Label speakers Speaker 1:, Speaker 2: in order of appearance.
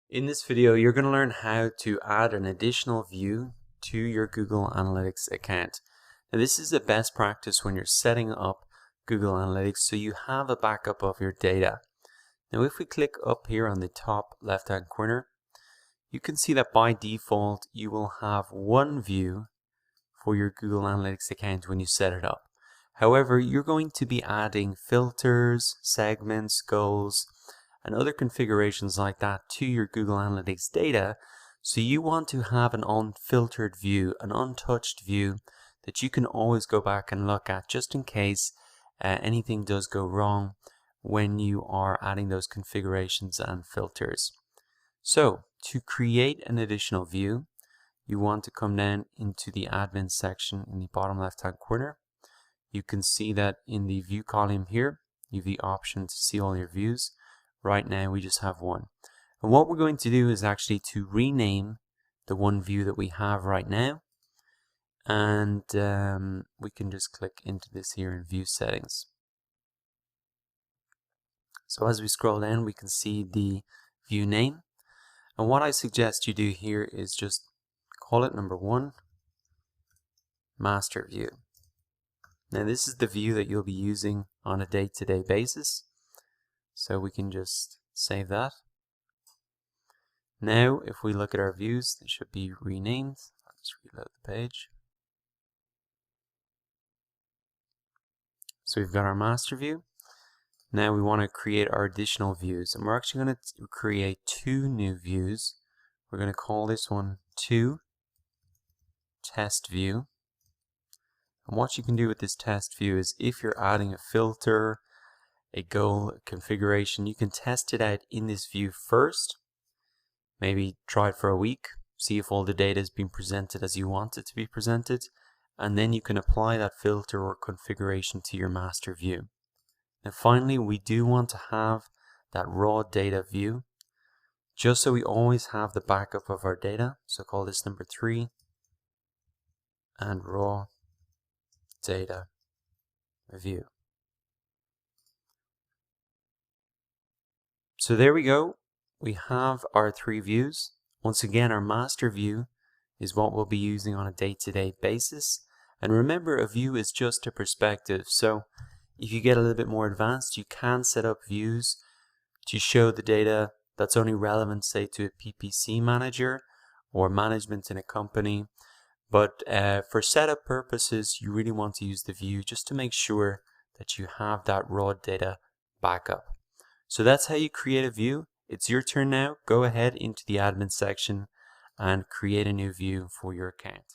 Speaker 1: In this video, you're going to learn how to add an additional view to your Google Analytics account. Now, this is the best practice when you're setting up Google Analytics so you have a backup of your data. Now, if we click up here on the top left-hand corner, you can see that by default, you will have one view for your Google Analytics account when you set it up. However, you're going to be adding filters, segments, goals, and other configurations like that to your Google Analytics data. So you want to have an unfiltered view, an untouched view that you can always go back and look at just in case anything does go wrong when you are adding those configurations and filters. So to create an additional view, you want to come down into the admin section in the bottom left hand corner. You can see that in the view column here, you have the option to see all your views. Right now we just have one. And what we're going to do is actually to rename the one view that we have right now. And we can just click into this here in view settings. So as we scroll down, we can see the view name. And what I suggest you do here is just call it number 1, master view. Now this is the view that you'll be using on a day-to-day basis. So we can just save that. Now if we look at our views, they should be renamed. Let's reload the page. So we've got our master view. Now we want to create our additional views, and we're actually going to create 2 new views. We're going to call this one 2 test view. And what you can do with this test view is if you're adding a filter, a goal, a configuration, you can test it out in this view first. Maybe try it for a week, see if all the data is being presented as you want it to be presented, and then you can apply that filter or configuration to your master view. And finally, we do want to have that raw data view, just so we always have the backup of our data. So call this number 3 and raw data view. So there we go. We have our 3 views. Once again, our master view is what we'll be using on a day-to-day basis. And remember, a view is just a perspective. So if you get a little bit more advanced, you can set up views to show the data that's only relevant, say, to a PPC manager or management in a company. But for setup purposes, you really want to use the view just to make sure that you have that raw data backup. So that's how you create a view. It's your turn now. Go ahead into the admin section and create a new view for your account.